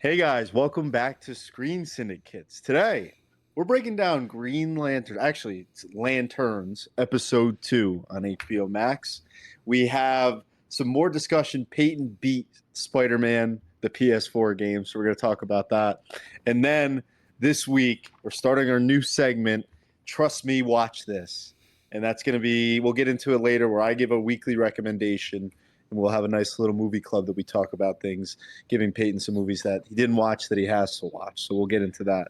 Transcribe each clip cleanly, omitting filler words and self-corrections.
Hey guys, welcome back to Screen Syndicates. Today, we're breaking down Green Lantern, actually, it's Lanterns, episode 2 on HBO Max. We have some more discussion. Peyton beat Spider Man, the PS4 game, so we're going to talk about that. And then this week, we're starting our new segment, Trust Me, Watch This. And that's going to be, we'll get into it later, where I give a weekly recommendation and we'll have a nice little movie club that we talk about things, giving Peyton some movies that he didn't watch that he has to watch. So we'll get into that.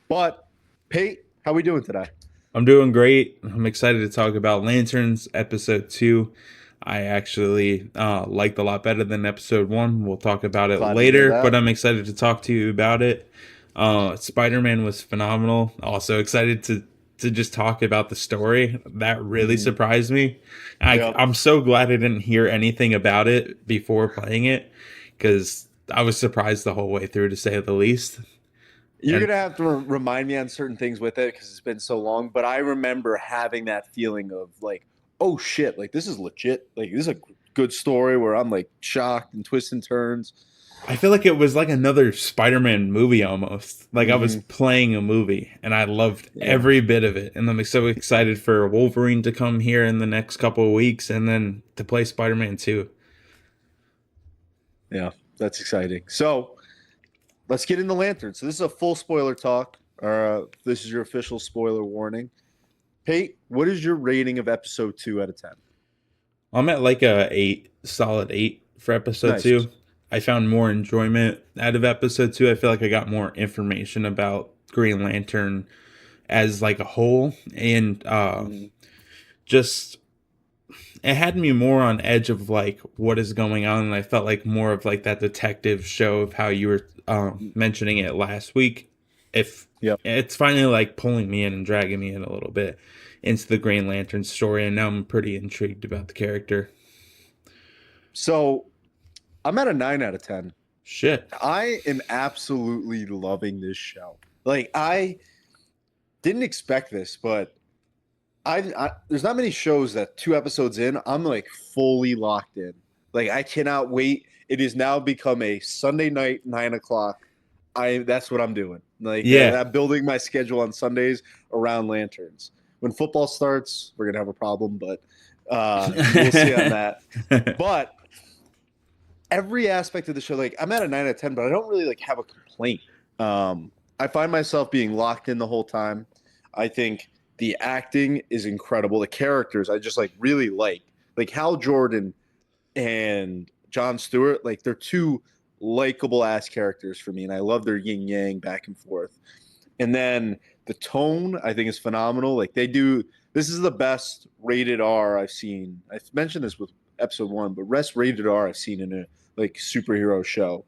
But Peyton, how we doing today? I'm doing great. I'm excited to talk about Lanterns episode 2. I actually liked a lot better than episode 1. We'll talk about it Glad to hear later, but that. I'm excited to talk to you about it. Spider-Man was phenomenal. Also excited to just talk about the story. That really Mm-hmm. surprised me. Yep. I'm so glad I didn't hear anything about it before playing it because I was surprised the whole way through, to say the least. You're And gonna have to remind me on certain things with it because it's been so long. But I remember having that feeling of like, oh shit, like this is legit. Like this is a good story where I'm like shocked and twists and turns. I feel like it was like another Spider-Man movie almost. Like I was Mm-hmm. playing a movie and I loved Yeah. every bit of it. And I'm so excited for Wolverine to come here in the next couple of weeks and then to play Spider-Man 2. Yeah. That's exciting. So let's get into Lantern. So this is a full spoiler talk. This is your official spoiler warning. Pete, what is your rating of episode 2 out of 10? I'm at like a 8, solid 8 for episode Nice. 2. I found more enjoyment out of episode 2. I feel like I got more information about Green Lantern as like a whole and Mhm. just it had me more on edge of like what is going on, and I felt like more of like that detective show of how you were mentioning it last week. If Yep. it's finally like pulling me in and dragging me in a little bit into the Green Lantern story, and now I'm pretty intrigued about the character. So I'm at a 9 out of 10. Shit. I am absolutely loving this show. Like, I didn't expect this, but there's not many shows that 2 episodes in, I'm like fully locked in. Like, I cannot wait. It has now become a Sunday night, 9 o'clock. That's what I'm doing. Like that, Yeah. I'm building my schedule on Sundays around Lanterns. When football starts, we're gonna have a problem, but we'll see on that. But every aspect of the show, like I'm at a 9 out of 10, but I don't really like have a complaint. I find myself being locked in the whole time. I think the acting is incredible. The characters I just really like Hal Jordan and John Stewart. Like they're two likable ass characters for me, and I love their yin yang back and forth. And then the tone I think is phenomenal. Like they do. This is the best rated R I've seen. I've mentioned this with episode 1, but best rated R I've seen in a like superhero show.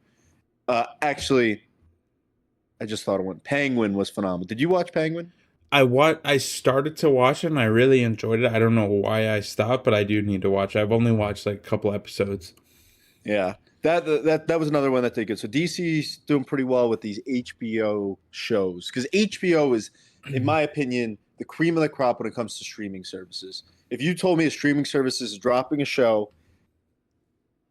Actually, I just thought of one. Penguin was phenomenal. Did you watch Penguin? I started to watch it and I really enjoyed it. I don't know why I stopped, but I do need to watch it. I've only watched like a couple episodes. Yeah, that was another one that did good. So DC's doing pretty well with these HBO shows because HBO is, in my opinion, the cream of the crop when it comes to streaming services. If you told me a streaming service is dropping a show,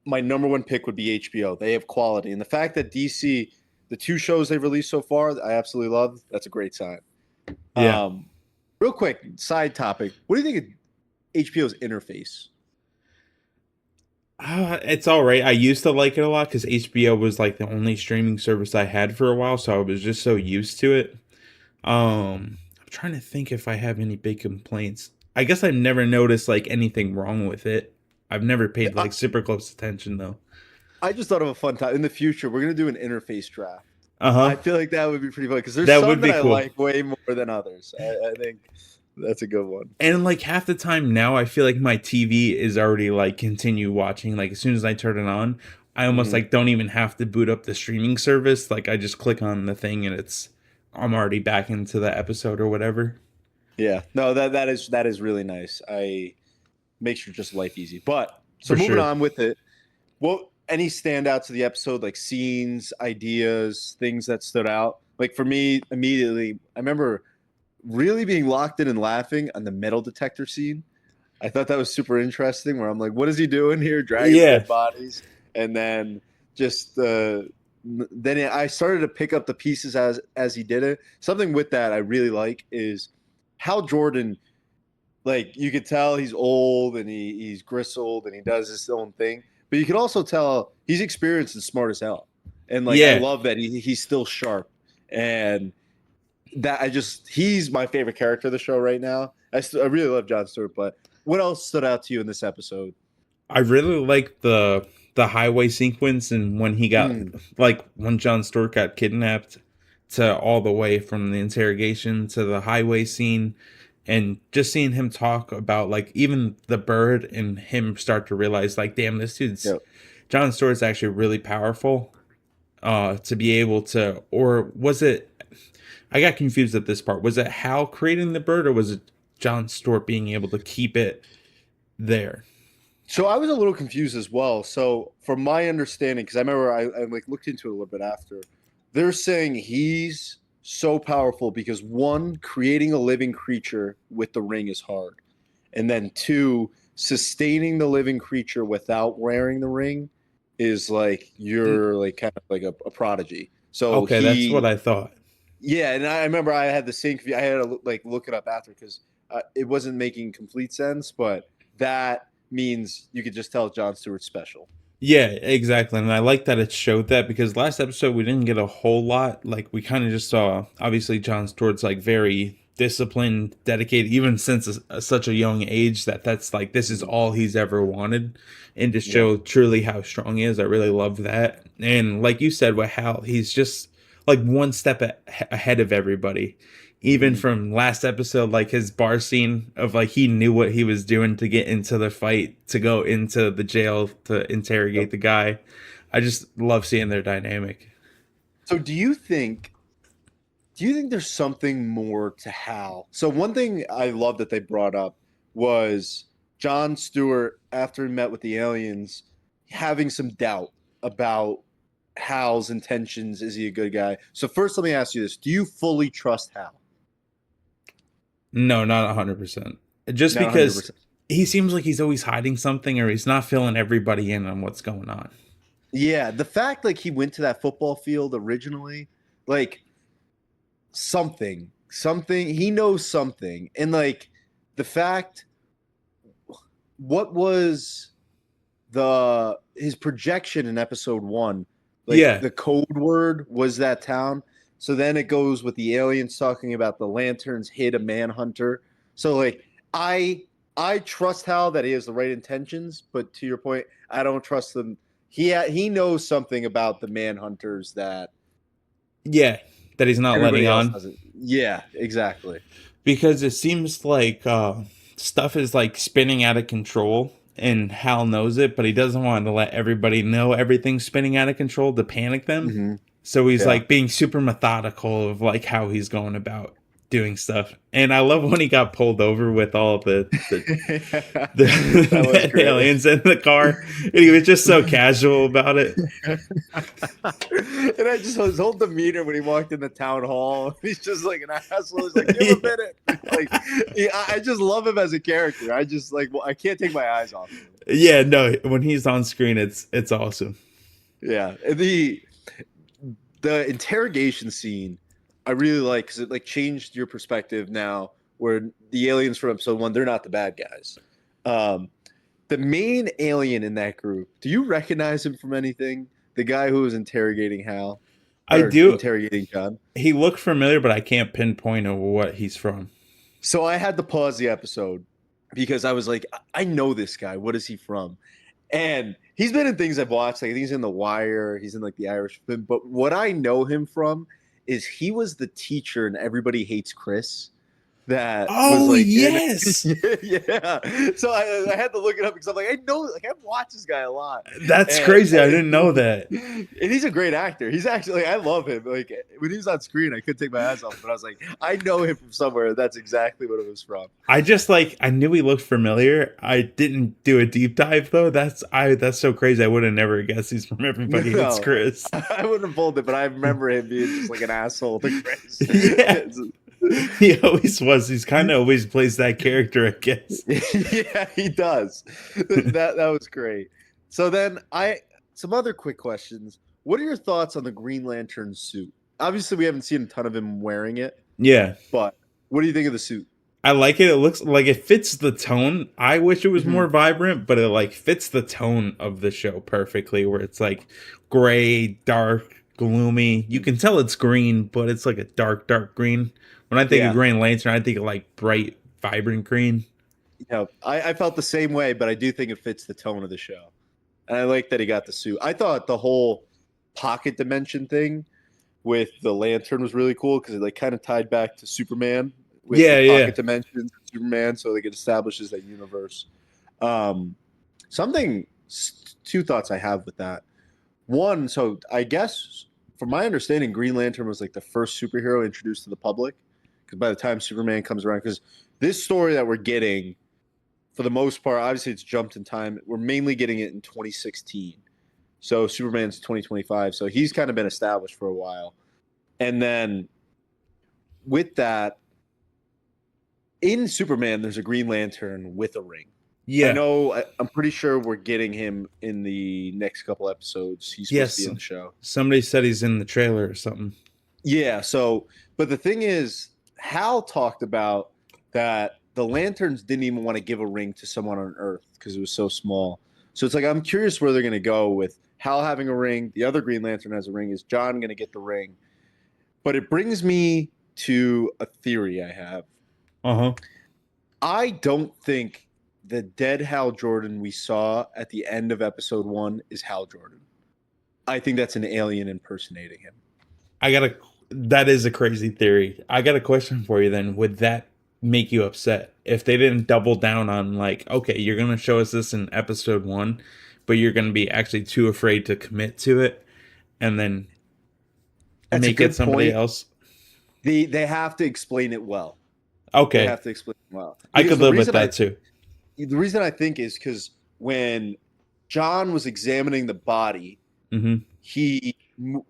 my number one pick would be HBO. They have quality, and the fact that DC, the 2 shows they've released so far, I absolutely love. That's a great sign. Yeah. Um, Real quick side topic: what do you think of HBO's interface? It's all right. I used to like it a lot because HBO was like the only streaming service I had for a while, so I was just so used to it. I'm trying to think if I have any big complaints. I guess I've never noticed like anything wrong with it. I've never paid I, like super close attention though. I just thought of a fun time in the future. We're gonna do an interface draft. Uh I huh. feel like that would be pretty fun because there's That some would that be I cool. like way more than others. I think that's a good one. And like half the time now, I feel like my TV is already like continue watching. Like as soon as I turn it on, I almost Hmm. like don't even have to boot up the streaming service. Like I just click on the thing and I'm already back into the episode or whatever. Yeah, no, that is really nice. I makes your just life easy. But so For moving sure. on with it, what any standouts of the episode, like scenes, ideas, things that stood out? Like for me, immediately, I remember really being locked in and laughing on the metal detector scene. I thought that was super interesting. Where I'm like, what is he doing here, dragging Yeah. dead bodies, and then just then I started to pick up the pieces as he did it. Something with that I really like is how Jordan, like you could tell he's old and he's gristled and he does his own thing, but you can also tell he's experienced and smart as hell. And like I Yeah, love that he's still sharp, and that he's my favorite character of the show right now. I really love Jon Stewart, but what else stood out to you in this episode? I really like the highway sequence and when he got Mm, like when Jon Stewart got kidnapped to all the way from the interrogation to the highway scene and just seeing him talk about like even the bird and him start to realize like damn this dude's yep. Jon Stewart's actually really powerful to be able to or was it I got confused at this part. Was it Hal creating the bird or was it Jon Stewart being able to keep it there? So I was a little confused as well. So from my understanding, because I remember I like looked into it a little bit after, they're saying he's so powerful because one, creating a living creature with the ring is hard, and then two, sustaining the living creature without wearing the ring is like you're like kind of like a prodigy. So Okay, that's what he, I thought. yeah, and I remember I had the same. I had to like look it up after because it wasn't making complete sense, but that means you could just tell John Stewart's special. Yeah, exactly. And I like that it showed that because last episode we didn't get a whole lot. Like we kind of just saw obviously Jon Stewart's like very disciplined, dedicated, even since such a young age that's like this is Mhm. all he's ever wanted, and to Yep. show truly how strong he is. I really love that. And like you said, with Hal, he's just like one step ahead of everybody. Even Mhm. from last episode, like his bar scene of like he knew what he was doing to get into the fight, to go into the jail to Yep. interrogate the guy. I just love seeing their dynamic. So do you think there's something more to Hal? So one thing I love that they brought up was John Stewart after he met with the aliens having some doubt about Hal's intentions. Is he a good guy? So first let me ask you this. Do you fully trust Hal? No, not 100%. Just Not because 100%. he seems like he's always hiding something or he's not filling everybody in on what's going on. Yeah, the fact like he went to that football field originally, like something he knows something, and like the fact, what was the his projection in episode one, like Yeah. the code word was that town. So then it goes with the aliens talking about the lanterns hit a manhunter. So like I I trust Hal that he has the right intentions, but to your point, I don't trust them. He knows something about the manhunters that Yeah. That he's not letting everybody else on. doesn't. Yeah, exactly. Because it seems like stuff is like spinning out of control and Hal knows it, but he doesn't want to let everybody know everything's spinning out of control to panic them. Hmm. So he's Yeah. like being super methodical of like how he's going about doing stuff. And I love when he got pulled over with all That was the great. aliens in the car. And he was just so casual about it. And I just his whole demeanor when he walked in the town hall, he's just like an asshole. He's like, "Give him a Yeah. minute." Like, I just love him as a character. I just like, well, I can't take my eyes off of him. Yeah, no, when he's on screen it's awesome. Yeah, and the interrogation scene, I really like because it like changed your perspective now. Where the aliens from episode one, they're not the bad guys. Um, the main alien in that group, do you recognize him from anything? The guy who was interrogating Hal I or do. interrogating John. He looked familiar, but I can't pinpoint what he's from. So I had to pause the episode because I was like, I know this guy. What is he from? And he's been in things I've watched. Like he's in The Wire. He's in like The Irishman. But what I know him from is he was the teacher in Everybody Hates Chris. That was Oh like yes, yeah. So I had to look it up because I'm like, I know, like I've watched this guy a lot, that's and crazy. I didn't know that. and he's a great actor. He's actually, like, I love him. Like when he was on screen, I couldn't take my eyes off him, but I was like, I know him from somewhere. That's exactly what it was from. I just like I knew he looked familiar. I didn't do a deep dive though. That's so crazy. I would have never guessed he's from Everybody Hates No, Chris. I wouldn't have pulled it, but I remember him being just like an asshole to Chris. Yeah, he always was. He's kind of always plays that character, I guess. Yeah, he does. That was great. So then I some other quick questions. what are your thoughts on the Green Lantern suit? Obviously, we haven't seen a ton of him wearing it, Yeah. but what do you think of the suit? I like it. It looks like it fits the tone. I wish it was Hmm. more vibrant, but it like fits the tone of the show perfectly where it's like gray, dark, gloomy. You can tell it's green, but it's like a dark green. When I think of Yeah, Green Lantern, I think of like bright, vibrant green. I felt the same way, but I do think it fits the tone of the show. And I like that he got the suit. I thought the whole pocket dimension thing with the lantern was really cool because it like kind of tied back to Superman with the Yeah, yeah. pocket dimensions of Superman, so like it establishes that universe. Um, something, two thoughts I have with that. One, so I guess from my understanding, Green Lantern was like the first superhero introduced to the public. Because by the time Superman comes around, because this story that we're getting, for the most part, obviously it's jumped in time. We're mainly getting it in 2016. So Superman's 2025. So he's kind of been established for a while. And then with that, in Superman, there's a Green Lantern with a ring. I Yeah. know, I'm pretty sure we're getting him in the next couple episodes. He's supposed to be Yes. in the show. Somebody said he's in the trailer or something. Yeah. So, but the thing is, Hal talked about that the lanterns didn't even want to give a ring to someone on Earth because it was so small. So it's like, I'm curious where they're going to go with Hal having a ring. The other Green Lantern has a ring. Is John going to get the ring? But it brings me to a theory I have. Uh huh. I don't think the dead Hal Jordan we saw at the end of episode one is Hal Jordan. I think that's an alien impersonating him. I got a. That is a crazy theory. I got a question for you then. Would that make you upset if they didn't double down on like, okay, you're gonna show us this in episode one, but you're gonna be actually too afraid to commit to it, and then That's a make it good somebody point. else? They have to explain it well. They Okay, have to explain it well I because could live with that too. the reason I think is because when John was examining the body, Hmm. he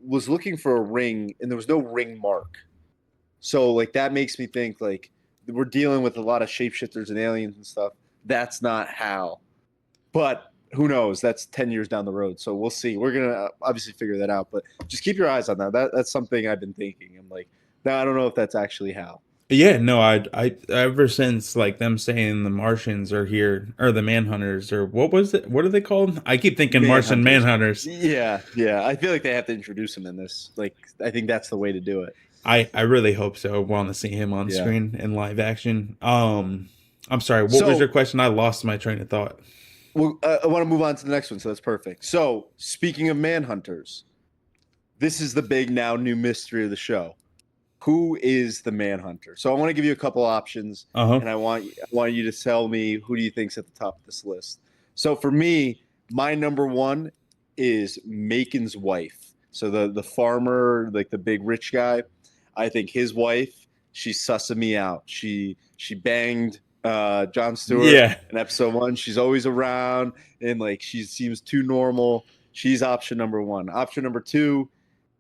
was looking for a ring and there was no ring mark. So like that makes me think like we're dealing with a lot of shapeshifters and aliens and stuff. That's not how. But who knows? That's 10 years down the road. So we'll see. We're going to obviously figure that out, but just keep your eyes on that. That's something I've been thinking. I'm like, now I don't know if that's actually how. Yeah, no, I, ever since like them saying the Martians are here or the Manhunters or what was it? What are they called? I keep thinking Martian Manhunters. Manhunters. Yeah, yeah. I feel like they have to introduce him in this. Like, I think that's the way to do it. I really hope so. I want to see him on Yeah. screen in live action. I'm sorry. What was your So, question? I lost my train of thought. well, I want to move on to the next one. So that's perfect. So, speaking of Manhunters, this is the big now new mystery of the show. Who is the Manhunter? So I want to give you a couple options, Uh huh. and I want you to tell me who do you think's at the top of this list. So for me, my number one is Macon's wife. So the farmer, like the big rich guy. I think his wife, she's sussing me out. She banged John Stewart Yeah. in episode one. She's always around, and like she seems too normal. She's option number one. Option number two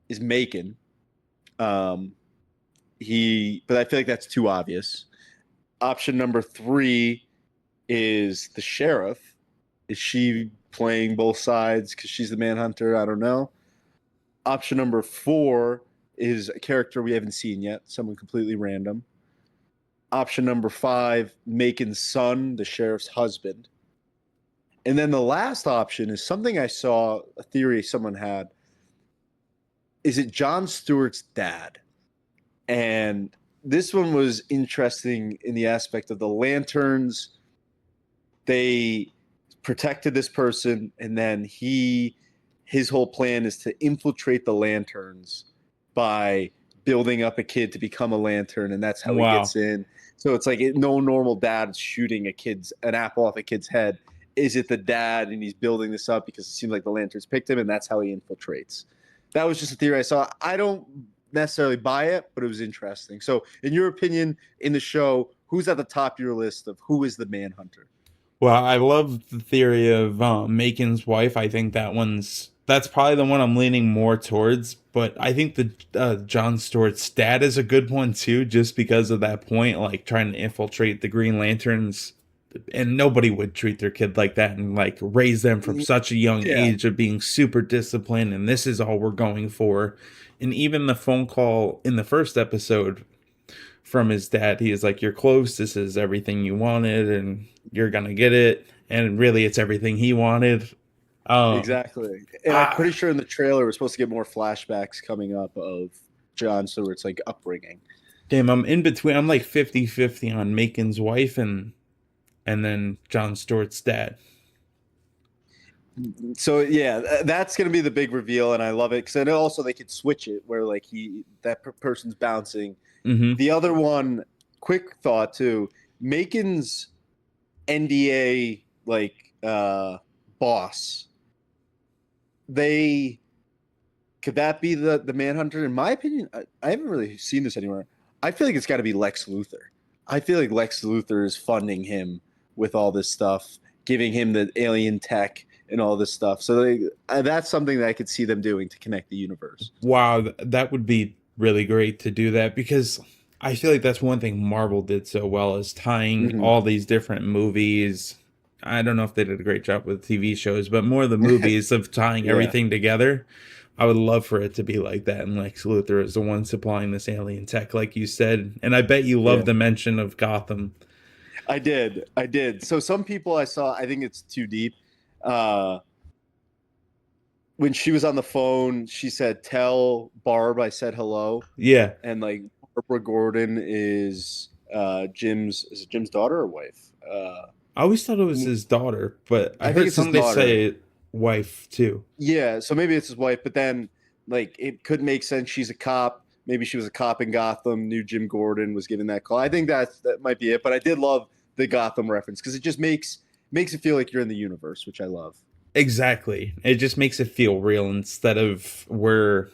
is Macon. Um, but I feel like that's too obvious. Option number three is the sheriff. Is she playing both sides because she's the manhunter? I don't know. Option number four is a character we haven't seen yet, someone completely random. Option number five, Macon's son, the sheriff's husband. And then the last option is something I saw, a theory someone had. Is it John Stewart's dad? And this one was interesting in the aspect of the lanterns. They protected this person, and then his whole plan is to infiltrate the lanterns by building up a kid to become a lantern, and that's how he Wow. gets in. So it's like no normal dad shooting an apple off a kid's head. Is it the dad, and he's building this up because it seems like the lanterns picked him, and that's how he infiltrates? That was just a theory I saw. I don't necessarily buy it, but it was interesting. So, in your opinion, in the show, who's at the top of your list of who is the Manhunter? Well, I love the theory of Macon's wife. I think that's probably the one I'm leaning more towards. But I think the John Stewart's dad is a good one too, just because of that point, like trying to infiltrate the Green Lanterns and nobody would treat their kid like that and like raise them from such a young Yeah, age of being super disciplined and this is all we're going for. And even the phone call in the first episode from his dad, he is like, "You're close. This is everything you wanted, and you're gonna get it." And really, it's everything he wanted. Um, exactly. And I'm pretty ah, sure in the trailer we're supposed to get more flashbacks coming up of John Stewart's like upbringing. damn, I'm in between. I'm like 50-50 on Macon's wife and then John Stewart's dad. So yeah, that's gonna be the big reveal, and I love it because I know also they could switch it where like person's bouncing. Mm-hmm. The other one, quick thought too, Macon's NDA like boss. They could that be the Manhunter? In my opinion, I haven't really seen this anywhere. I feel like it's got to be Lex Luthor. I feel like Lex Luthor is funding him with all this stuff, giving him the alien tech and all this stuff. So that's something that I could see them doing to connect the universe. Wow, that would be really great to do that because I feel like that's one thing Marvel did so well is tying Hmm. all these different movies. I don't know if they did a great job with TV shows, but more the movies of tying Yeah, everything together. I would love for it to be like that, and Lex Luthor is the one supplying this alien tech, like you said. And I bet you love yeah. the mention of Gotham. I did, I did. So some people I saw, I think it's too deep. Uh, when she was on the phone, she said, "Tell Barb I said hello." Yeah, And like Barbara Gordon is it Jim's daughter or wife? I always thought it was his daughter, but I I think heard it's his somebody daughter. say wife too. Yeah, so maybe it's his wife, but then like it could make sense. She's a cop. Maybe she was a cop in Gotham. Knew Jim Gordon was giving that call. I think that might be it. But I did love the Gotham reference because it just makes it feel like you're in the universe, which I love. Exactly. It just makes it feel real instead of where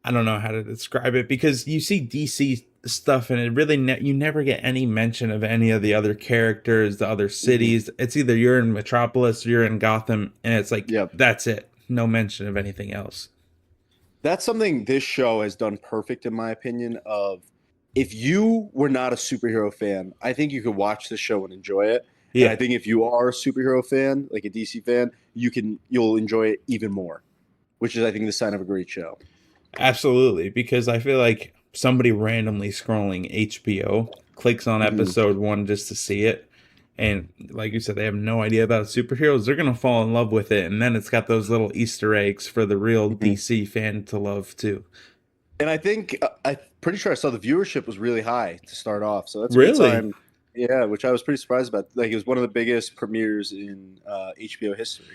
I don't know how to describe it because you see DC stuff and it really you never get any mention of any of the other characters, the other Hmm. cities. It's either you're in Metropolis or you're in Gotham and it's like Yep. that's it. No mention of anything else. That's something this show has done perfect, in my opinion. Of if you were not a superhero fan, I think you could watch the show and enjoy it. And I Yeah. think if you are a superhero fan, like a DC fan, you'll enjoy it even more, which is I think the sign of a great show. Absolutely, because I feel like somebody randomly scrolling HBO clicks on Hmm. episode one just to see it. And like you said, they have no idea about superheroes. They're going to fall in love with it. And then it's got those little Easter eggs for the real Hmm. DC fan to love too. And I think I'm pretty sure I saw the viewership was really high to start off, so that's a good Really? sign. Yeah, which I was pretty surprised about. Like it was one of the biggest premieres in HBO history.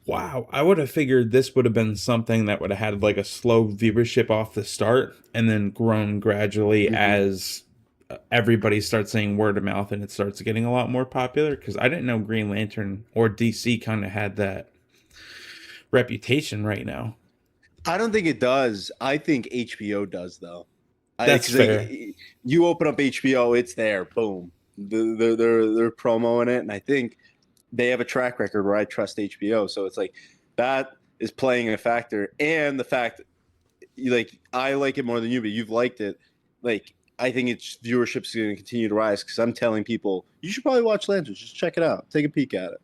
Wow. I would have figured this would have been something that would have had like a slow viewership off the start and then grown gradually Hmm. as everybody starts saying word of mouth and it starts getting a lot more popular because I didn't know Green Lantern or DC kind of had that reputation right now. I don't think it does. I think HBO does though. I That's because like, fair. you open up HBO, it's there, boom. They're promoting it, and I think they have a track record where I trust HBO. So it's like that is playing a factor, and the fact like I like it more than you, but you've liked it. Like I think its viewership is going to continue to rise because I'm telling people you should probably watch Lanterns. Just check it out, take a peek at it.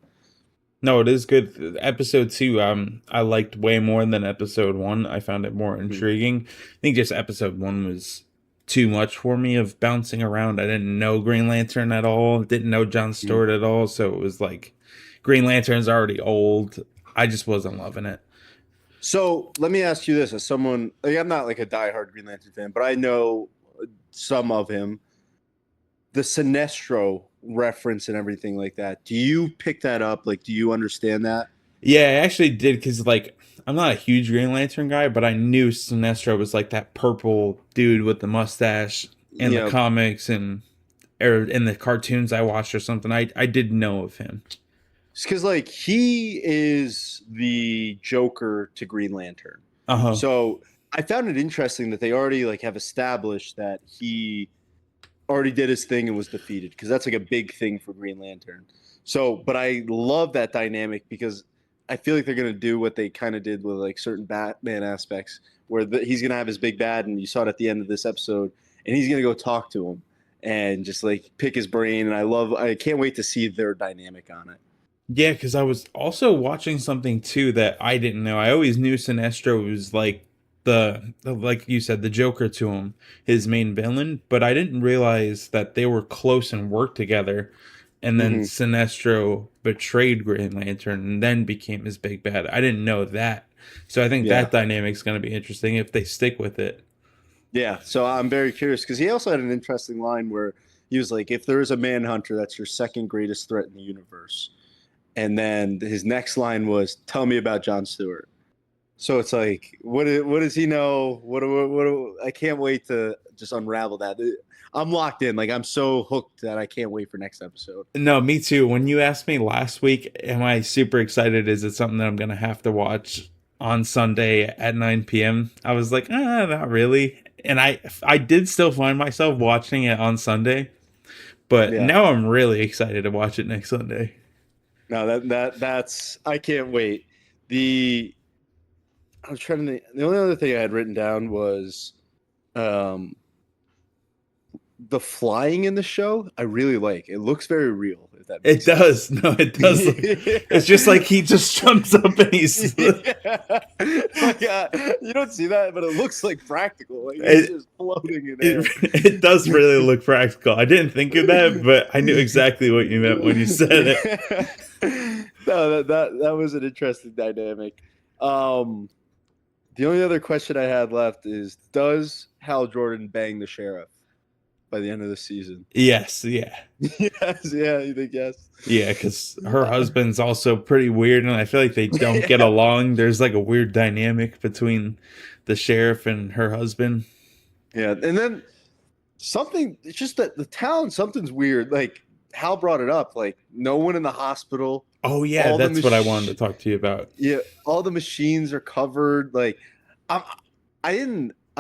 No, it is good. Episode two, I liked way more than episode one. I found it more Mhm. intriguing. I think just episode one was too much for me of bouncing around. I didn't know Green Lantern at all, didn't know John Mhm. Stewart at all, so it was like Green Lantern's already old. I just wasn't loving it. So let me ask you this: as someone, like, I'm not like a diehard Green Lantern fan, but I know some of him. The Sinestro reference and everything like that. Do you pick that up? Like, do you understand that? Yeah, I actually did because like I'm not a huge Green Lantern guy, but I knew Sinestro was like that purple dude with the mustache in You the know, comics and or in the cartoons I watched or something. I did know of him. because like he is the Joker to Green Lantern. Uh huh. So I found it interesting that they already like have established that he already did his thing and was defeated because that's like a big thing for Green Lantern. So, but I love that dynamic because I feel like they're gonna do what they kind of did with like certain Batman aspects, where he's gonna have his big bad, and you saw it at the end of this episode, and he's gonna go talk to him, and just like pick his brain. And I can't wait to see their dynamic on it. Yeah, because I was also watching something too that I didn't know. I always knew Sinestro was like like you said, the Joker to him, his main villain, but I didn't realize that they were close and worked together. And then Hmm. Sinestro betrayed Green Lantern and then became his big bad. I didn't know that. So I think Yeah. that dynamic's going to be interesting if they stick with it. Yeah. So I'm very curious because he also had an interesting line where he was like, if there is a Manhunter, that's your second greatest threat in the universe. And then his next line was, tell me about John Stewart. So it's like, what does he know? I can't wait to just unravel that. I'm locked in. Like I'm so hooked that I can't wait for next episode. No, me too. When you asked me last week, am I super excited? Is it something that I'm going to have to watch on Sunday at 9 p.m.? I was like, not really. And I did still find myself watching it on Sunday, but Yeah. now I'm really excited to watch it next Sunday. No, that's I can't wait. The I was trying to think, the only other thing I had written down was um the flying in the show. I really like. It looks very real, if that It makes sense. does. No, it does look. Yeah. It's just like he just jumps up and he's. Yeah. Like, you don't see that, but it looks like practical. Like he's It, just floating in it air. it does really look practical. I didn't think of that, but I knew exactly what you meant when you said it. Yeah. No, that was an interesting dynamic. Um, the only other question I had left is, does Hal Jordan bang the sheriff by the end of the season? Yes, yeah. Yes, yeah, you think yes? Yeah, because her husband's also pretty weird, and I feel like they don't get Yeah, along. There's like a weird dynamic between the sheriff and her husband. yeah, and then something. It's just that the town, something's weird. Like Hal brought it up. Like no one in the hospital. Oh yeah, All the that's what I wanted to talk to you about. yeah, all the machines are covered. Like I'm, I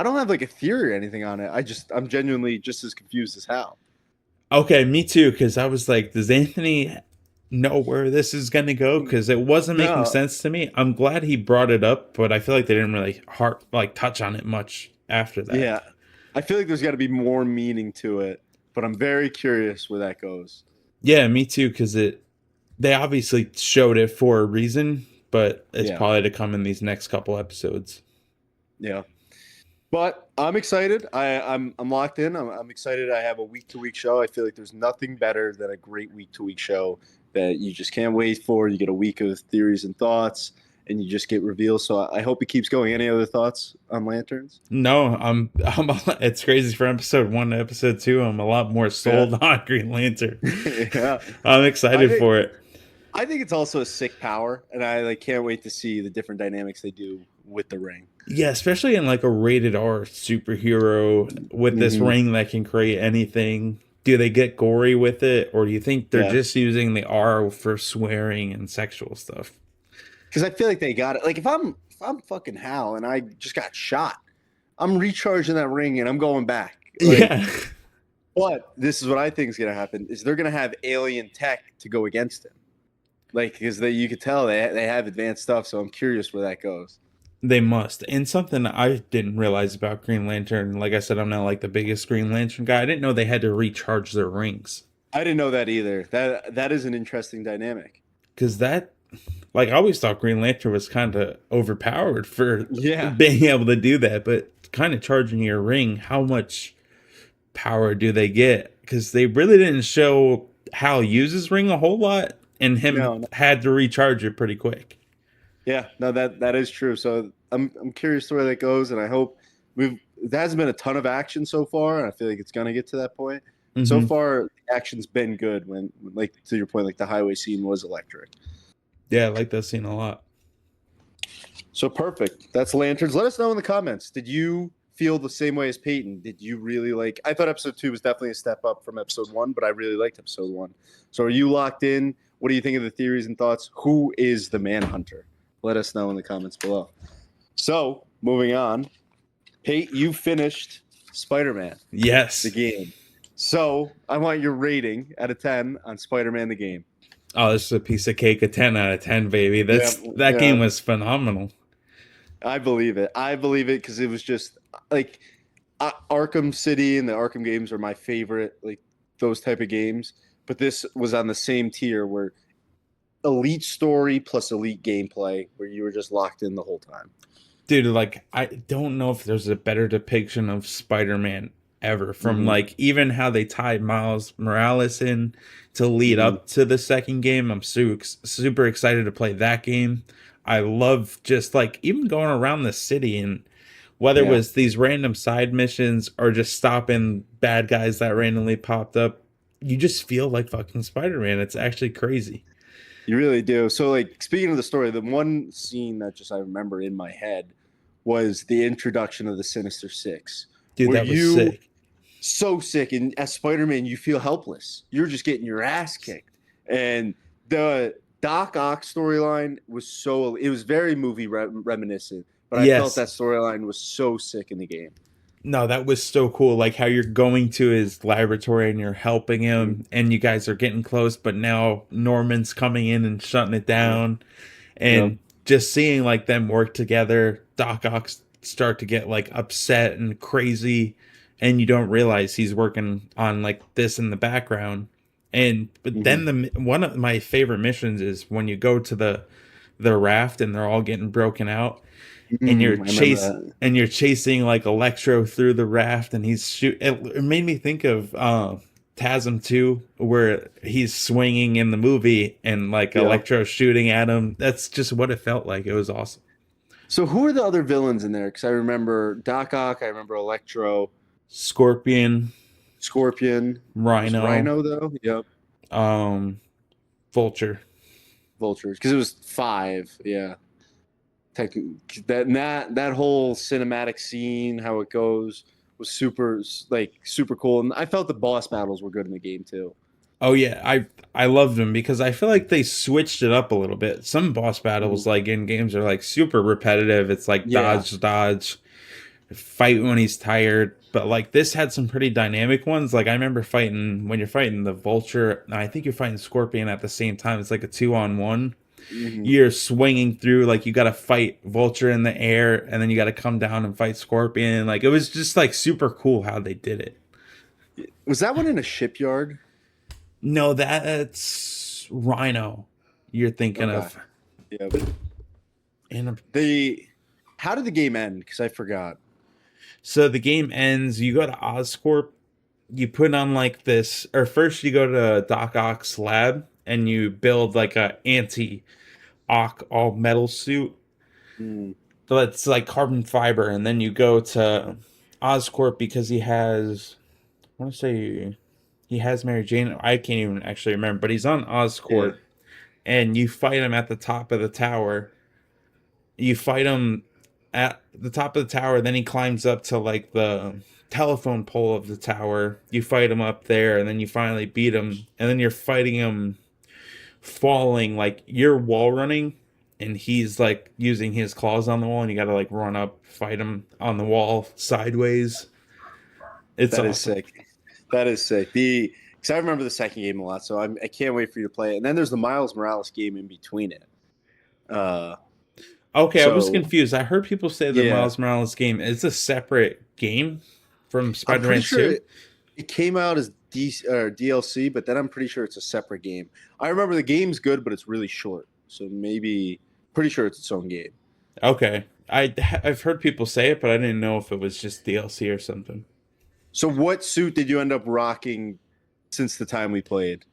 don't have like a theory or anything on it. I'm genuinely just as confused as Hal. Okay, me too, because I was like, does Anthony know where this is gonna go? Because it wasn't making No, sense to me. I'm glad he brought it up, but I feel like they didn't really touch on it much after that. yeah, I feel like there's got to be more meaning to it, but I'm very curious where that goes. Yeah, me too, because it they obviously showed it for a reason, but it's Yeah, probably to come in these next couple episodes. yeah. But I'm excited. I'm locked in. I'm excited. I have a week to week show. I feel like there's nothing better than a great week to week show that you just can't wait for. You get a week of theories and thoughts, and you just get reveals. So I hope it keeps going. Any other thoughts on Lanterns? No, I'm. It's crazy for episode 1 to episode 2. I'm a lot more Yeah, sold on Green Lantern. yeah. I'm I excited think for it. I think it's also a sick power, and I like can't wait to see the different dynamics they do with the ring. Yeah, especially in like a rated R superhero with this Hmm. ring that can create anything. Do they get gory with it, or do you think they're Yeah, just using the R for swearing and sexual stuff? because I feel like they got it. Like if I'm fucking Hal and I just got shot, I'm recharging that ring and I'm going back. Like, Yeah. but this is what I think is gonna happen: is they're gonna have alien tech to go against him. Like, because you could tell they have advanced stuff. So I'm curious where that goes. They must. And something I didn't realize about Green Lantern, like I said, I'm not like the biggest Green Lantern guy. I didn't know they had to recharge their rings. I didn't know that either. That is an interesting dynamic. Because that, like, I always thought Green Lantern was kind of overpowered for Yeah. being able to do that. But kind of charging your ring, how much power do they get? Because they really didn't show Hal uses ring a whole lot, and him No. had to recharge it pretty quick. Yeah. No. That is true. So I'm curious to where that goes, and I hope there hasn't been a ton of action so far, and I feel like it's gonna get to that point. So Hmm. far, the action's been good. When, like, to your point, like the highway scene was electric. Yeah, I like that scene a lot. So perfect. That's Lanterns. Let us know in the comments. Did you feel the same way as Peyton? Did you really like? I thought episode 2 was definitely a step up from episode 1, but I really liked episode 1. So are you locked in? What do you think of the theories and thoughts? Who is the Manhunter? Let us know in the comments below. So moving on, Pete, you finished Spider-Man Yes. the game. So I want your rating out of 10 on Spider-Man the game. Oh, this is a piece of cake. A 10 out of 10, baby. Yeah, That yeah. game was phenomenal. I believe it. I believe it because it was just like Arkham City and the Arkham games are my favorite, like those type of games. But this was on the same tier where elite story plus elite gameplay, where you were just locked in the whole time. Dude, like I don't know if there's a better depiction of Spider-Man ever, from Hmm. like even how they tied Miles Morales in to lead Hmm. up to the second game. I'm super excited to play that game. I love just like even going around the city, and whether it Yeah, was these random side missions or just stopping bad guys that randomly popped up, you just feel like fucking Spider-Man. It's actually crazy. you really do. So, like, speaking of the story, the one scene that just I remember in my head was the introduction of the Sinister Six, Dude, where that was you sick. so sick, and as Spider-Man, you feel helpless. You're just getting your ass kicked, and the Doc Ock storyline was so it was very movie reminiscent, but I felt Yes. that storyline was so sick in the game. No, that was so cool. Like how you're going to his laboratory and you're helping Mm, him, and you guys are getting close, but now Norman's coming in and shutting it yeah, down, yeah, and just seeing like them work together. Doc Ock start to get like upset and crazy, and you don't realize he's working on like this in the background. And but hmm, then one of my favorite missions is when you go to the raft and they're all getting broken out, and I remember that. you're chasing like Electro through the raft, and he's shoot. It made me think of TASM 2, where he's swinging in the movie and like Yeah. Electro shooting at him. That's just what it felt like. It was awesome. So who are the other villains in there? Because I remember Doc Ock, I remember Electro, Scorpion, Scorpion. Was Rhino, Rhino though? Yep. um, Vulture. Vultures. Because it was five. Yeah. Tech, that whole cinematic scene, how it goes, was super cool, and I felt the boss battles were good in the game too. Oh yeah, I loved them because I feel like they switched it up a little bit. Some boss battles Mhm. like in games are like super repetitive. It's like Yeah. dodge, fight when he's tired. But like this had some pretty dynamic ones. Like I remember fighting when you're fighting the Vulture. I think you're fighting Scorpion at the same time. It's like a 2-on-1. Hmm. You're swinging through, like you got to fight Vulture in the air, and then you got to come down and fight Scorpion. Like it was just like super cool how they did it. Was that one in a shipyard? No, that's Rhino. You're thinking Okay. of, Yeah. and The How did the game end? Because I forgot. so the game ends. You go to Oscorp, you put on like this, or first you go to Doc Ock's lab and you build like a anti Ock all metal suit Mm, that's like carbon fiber, and then you go to Oscorp because he has, I want to say he has Mary Jane. I can't even actually remember, but he's on yeah. Oscorp, and you fight him at the top of the tower. You fight him at the top of the tower, then he climbs up to like the telephone pole of the tower. You fight him up there, and then you finally beat him, and then you're fighting him falling, like you're wall running, and he's like using his claws on the wall, and you gotta like run up, fight him on the wall sideways. It's That is awesome. sick. That is sick. The Because I remember the second game a lot, so I can't wait for you to play it. And then there's the Miles Morales game in between it. Uh, Okay, I was so confused. I heard people say the yeah, Miles Morales game is a separate game from I'm pretty Spider-Man sure 2. it came out as DLC, but then I'm pretty sure it's a separate game. I remember the game's good, but it's really short. So maybe pretty sure it's its own game. Okay. I've heard people say it, but I didn't know if it was just DLC or something. So what suit did you end up rocking since the time we played?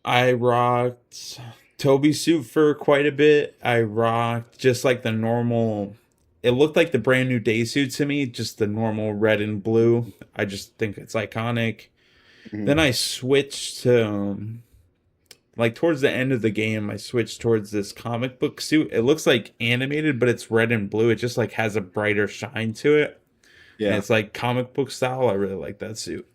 I rocked Toby's suit for quite a bit. I rocked just like the normal. It looked like the brand new day suit to me, just the normal red and blue. I just think it's iconic. Mhm. Then I switched to like towards the end of the game, I switched towards this comic book suit. It looks like animated, but it's red and blue. It just like has a brighter shine to it, and Yeah. it's like comic book style. I really like that suit.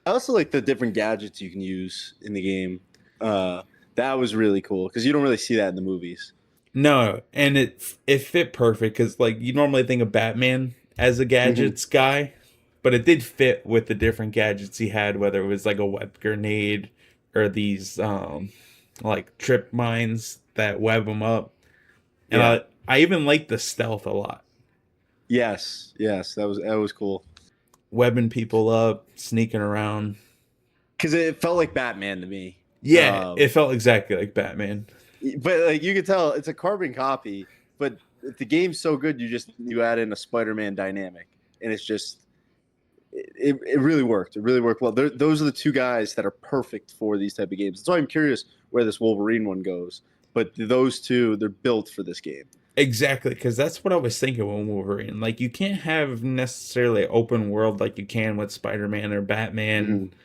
I also like the different gadgets you can use in the game. Uh, that was really cool because you don't really see that in the movies. No, and it fit perfect because like you normally think of Batman as a Hmm. gadgets guy, but it did fit with the different gadgets he had, whether it was like a web grenade or these like trip mines that web him up. And Yeah. I even like the stealth a lot. Yes. Yes. That was cool. webbing people up, sneaking around. because it felt like Batman to me. Yeah, it felt exactly like Batman. But like you could tell, it's a carbon copy. But if the game's so good, you add in a Spider-Man dynamic, and it's just it really worked. It really worked well. Those are the two guys that are perfect for these type of games. That's why I'm curious where this Wolverine one goes. But those two, they're built for this game. Exactly, because that's what I was thinking when Wolverine. Like, you can't have necessarily open world like you can with Spider Man or Batman Because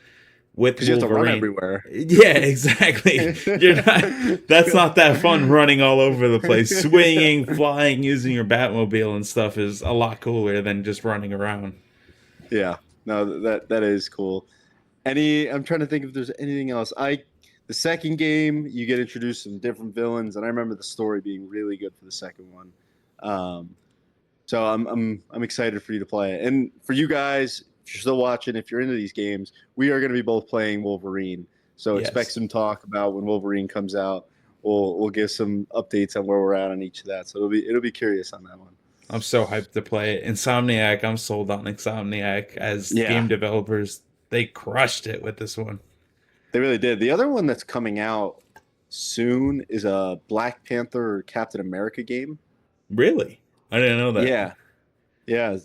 with you have to run Wolverine. everywhere. Yeah, exactly. You're not. That's not that fun. Running all over the place, swinging, flying, using your Batmobile and stuff is a lot cooler than just running around. Yeah, no, that is cool. I'm trying to think if there's anything else. The second game you get introduced to some different villains, and I remember the story being really good for the second one. Um, so I'm excited for you to play it, and for you guys, if you're still watching, if you're into these games, we are going to be both playing Wolverine. So expect Yes, some talk about when Wolverine comes out. We'll give some updates on where we're at on each of that. So it'll be curious on that one. I'm so hyped to play it. Insomniac, I'm sold on Insomniac as Yeah, game developers. They crushed it with this one. they really did. The other one that's coming out soon is a Black Panther or Captain America game. Really, I didn't know that. Yeah, yeah.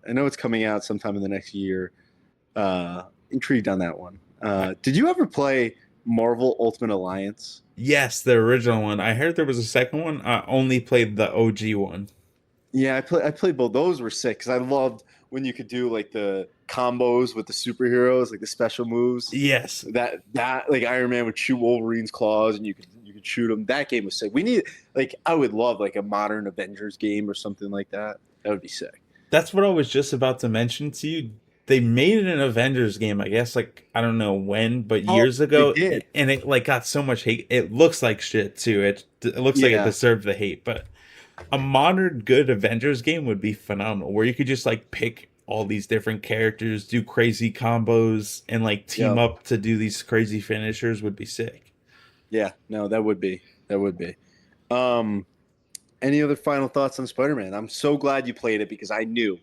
I know it's coming out sometime in the next year. Intrigued on that one. Did you ever play Marvel Ultimate Alliance? Yes, the original one. I heard there was a second one. I only played the OG one. Yeah, I played both. Those were sick because I loved when you could do like the combos with the superheroes, like the special moves. Yes, That like Iron Man would shoot Wolverine's claws, and you could shoot him. That game was sick. We need like I would love like a modern Avengers game or something like that. That would be sick. that's what I was just about to mention to you. They made an Avengers game, I guess, like I don't know when, but Oh, years they ago, did. and it like got so much hate. It looks like shit too. It looks like it Yeah. deserved the hate, but a modern good Avengers game would be phenomenal, where you could just like pick all these different characters, do crazy combos, and like team Yep. up to do these crazy finishers would be sick. Yeah. No, that would be. That would be. Um, any other final thoughts on Spider-Man? I'm so glad you played it because I knew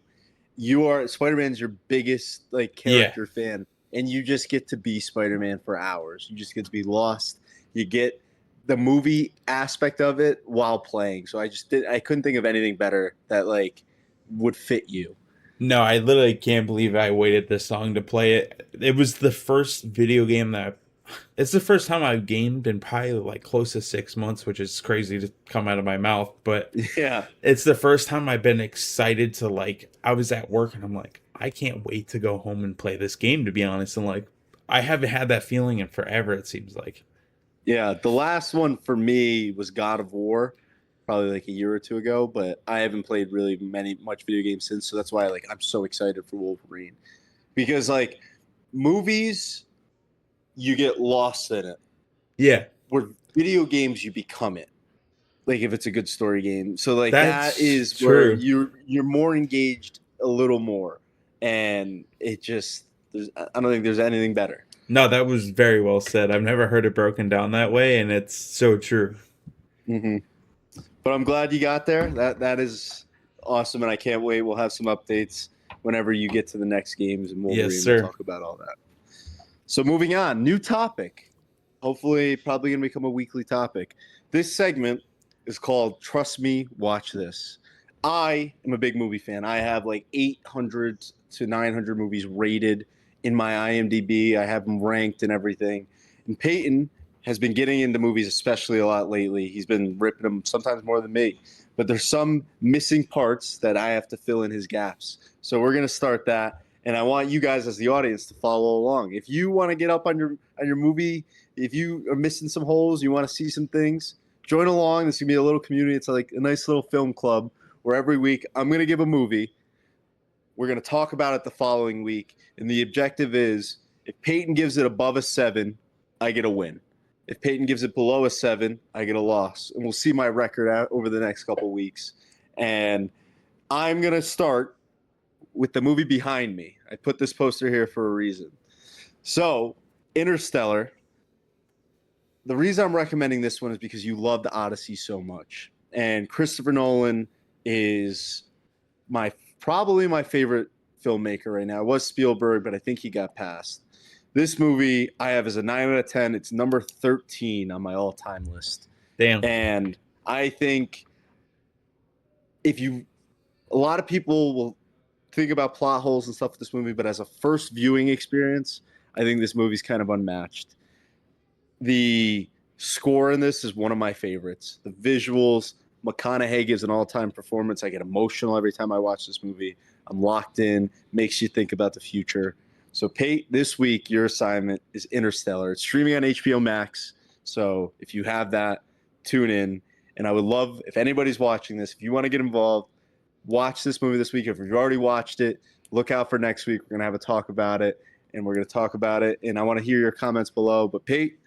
you are Spider-Man's your biggest like Yeah. character fan, and you just get to be Spider-Man for hours. You just get to be lost. You get the movie aspect of it while playing. So I couldn't think of anything better that like would fit you. No, I literally can't believe I waited this long to play it. It was the first video game that it's the first time I've gamed in probably like close to 6 months, which is crazy to come out of my mouth, but Yeah. it's the first time I've been excited to like I was at work and I'm like, I can't wait to go home and play this game to be honest. And like I haven't had that feeling in forever, it seems like. Yeah, the last one for me was God of War, probably like a year or two ago, but I haven't played really much video games since, so that's why like I'm so excited for Wolverine. Because like movies, you get lost in it. Yeah, Where video games you become it. Like if it's a good story game. So like that that's is where true. you're more engaged a little more. And I don't think there's anything better. No, that was very well said. I've never heard it broken down that way, and it's so true. Hmm. But I'm glad you got there. That is awesome, and I can't wait. We'll have some updates whenever you get to the next games and Yes, Wolverine. We'll sir. talk about all that. So moving on, new topic. Hopefully, probably gonna become a weekly topic. This segment is called "Trust Me, Watch This." I am a big movie fan. I have like 800 to 900 movies rated in my IMDb. I have them ranked and everything. And Peyton has been getting into movies, especially a lot lately. He's been ripping them sometimes more than me. But there's some missing parts that I have to fill in his gaps. So we're gonna start that, and I want you guys as the audience to follow along. If you want to get up on your movie, if you are missing some holes, you want to see some things, join along. This is gonna be a little community. It's like a nice little film club where every week I'm gonna give a movie. We're gonna talk about it the following week, and the objective is if Peyton gives it above a 7, I get a win. If Peyton gives it below a 7, I get a loss, and we'll see my record out over the next couple weeks. And I'm gonna start with the movie behind me. I put this poster here for a reason. So, Interstellar. The reason I'm recommending this one is because you love the Odyssey so much. And Christopher Nolan is my probably my favorite filmmaker right now. It was Spielberg, but I think he got passed. This movie I have as a 9 out of 10. It's number 13 on my all-time list, Damn. and I think if you, a lot of people will think about plot holes and stuff with this movie, but as a first viewing experience, I think this movie's kind of unmatched. The score in this is one of my favorites. The visuals, McConaughey gives an all-time performance. I get emotional every time I watch this movie. I'm locked in, makes you think about the future. So, Pate, this week your assignment is Interstellar. It's streaming on HBO Max. So, if you have that, tune in. And I would love if anybody's watching this, if you want to get involved, watch this movie this week. If you've already watched it, look out for next week. We're gonna have a talk about it, and we're gonna talk about it. And I want to hear your comments below. But Pate,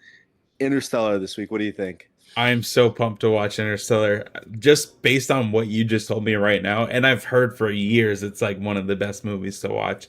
Interstellar this week. What do you think? I'm so pumped to watch Interstellar just based on what you just told me right now. And I've heard for years it's like one of the best movies to watch.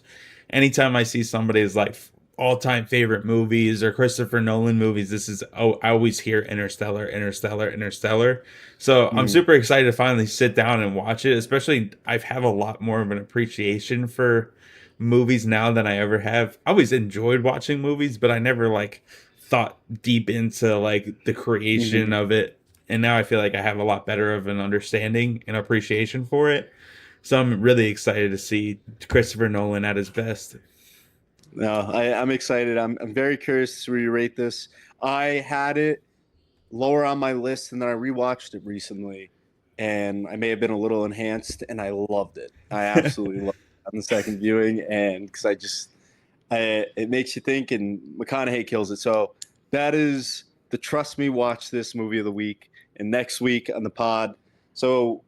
Anytime I see somebody's like all-time favorite movies or Christopher Nolan movies, this is, oh, I always hear Interstellar, Interstellar, Interstellar. So I'm Mm-hmm. super excited to finally sit down and watch it. Especially I have a lot more of an appreciation for movies now than I ever have. I always enjoyed watching movies, but I never like thought deep into like the creation Mm-hmm. of it. And now I feel like I have a lot better of an understanding and appreciation for it. So I'm really excited to see Christopher Nolan at his best. No, I'm excited. I'm very curious to rate this. I had it lower on my list, and then I rewatched it recently, and I may have been a little enhanced, and I loved it. I absolutely loved it on the second viewing, and because it makes you think, and McConaughey kills it. So that is the Trust Me Watch This movie of the week, and next week on the pod. So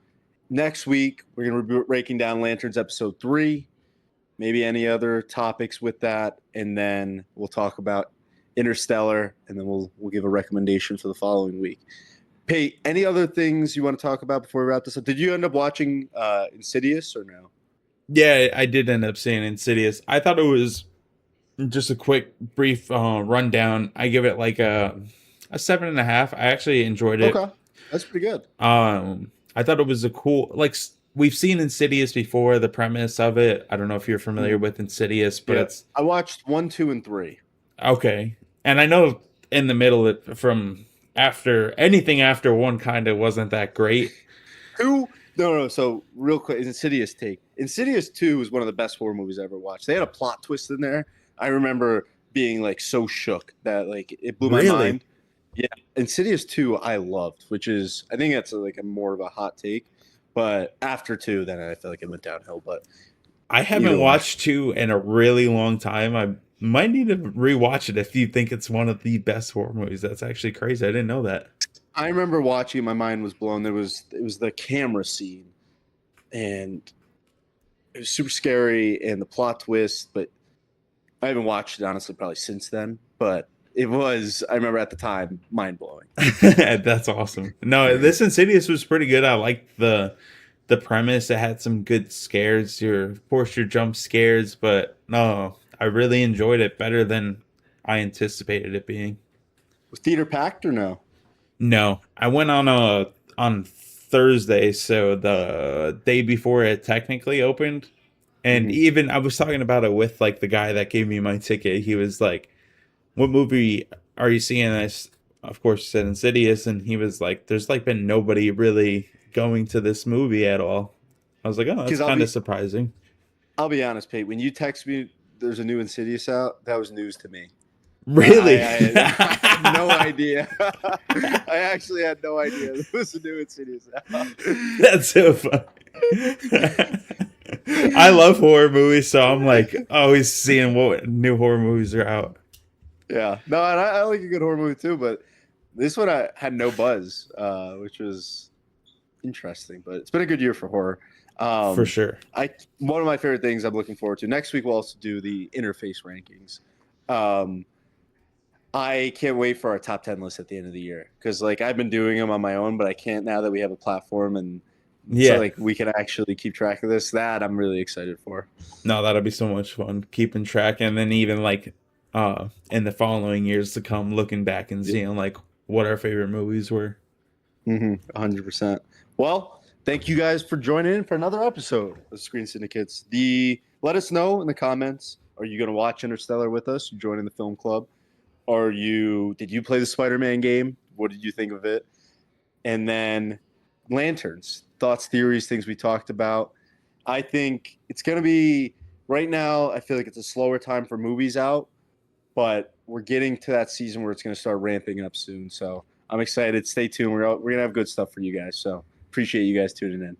next week we're gonna be breaking down Lanterns episode 3, maybe any other topics with that, and then we'll talk about Interstellar, and then we'll give a recommendation for the following week. Pete, any other things you want to talk about before we wrap this up? Did you end up watching Insidious or no? Yeah, I did end up seeing Insidious. I thought it was just a quick, brief rundown. I give it like a 7.5. I actually enjoyed it. Okay, that's pretty good. I thought it was a cool like we've seen Insidious before. The premise of it. I don't know if you're familiar Mhm. with Insidious, but Yeah, it's I watched 1, 2, and 3. okay. And I know in the middle it from after anything after one kind of wasn't that great. Who? No, no. So real quick, Insidious take. Insidious 2 is one of the best horror movies I ever watched. They had a plot twist in there. I remember being like so shook that like it blew my Really, mind. Yeah, Insidious 2 I loved, which is I think that's like a more of a hot take. But after 2, then I feel like it went downhill. But I haven't either way, watched two in a really long time. I might need to rewatch it if you think it's one of the best horror movies. That's actually crazy. I didn't know that. I remember watching. My mind was blown. It was the camera scene, and it was super scary, and the plot twist. But I haven't watched it honestly probably since then, but it was I remember at the time mind blowing. That's awesome. No, this Insidious was pretty good. I liked the premise. It had some good scares, of course your jump scares, but no, I really enjoyed it better than I anticipated it being. Was theater packed or no? No, I went on Thursday, so the day before it technically opened. And Mm-hmm. even I was talking about it with like the guy that gave me my ticket. He was like, "What movie are you seeing?" And of course, said Insidious, and he was like, "There's like been nobody really going to this movie at all." I was like, "Oh, that's Because kind of surprising." I'll be honest, Pete. When you text me, there's a new Insidious out. That was news to me. Really? I had no idea. I actually had no idea there was a new Insidious out. That's so funny. I love horror movies, so I'm like always seeing what new horror movies are out. Yeah, no, and I like a good horror movie too, but this one I had no buzz, which was interesting. But it's been a good year for horror. For Um, sure. I One of my favorite things I'm looking forward to next week. We'll also do the interface rankings. Um, I can't wait for our top 10 list at the end of the year because like I've been doing them on my own, but I can't now that we have a platform and so Yeah. like we can actually keep track of this. That I'm really excited for. No, that'll be so much fun keeping track, and then even like in the following years to come, looking back and Yeah. seeing like what our favorite movies were. 100%. Well, thank you guys for joining in for another episode of Screen Syndicates, the Let us know in the comments. Are you going to watch Interstellar with us? You joining the film club? Did you play the Spider-Man game? What did you think of it? And then lanterns, thoughts, theories, things we talked about. I think it's going to be right now. I feel like it's a slower time for movies out, but we're getting to that season where it's going to start ramping up soon. So I'm excited. Stay tuned. We're going to have good stuff for you guys. So appreciate you guys tuning in.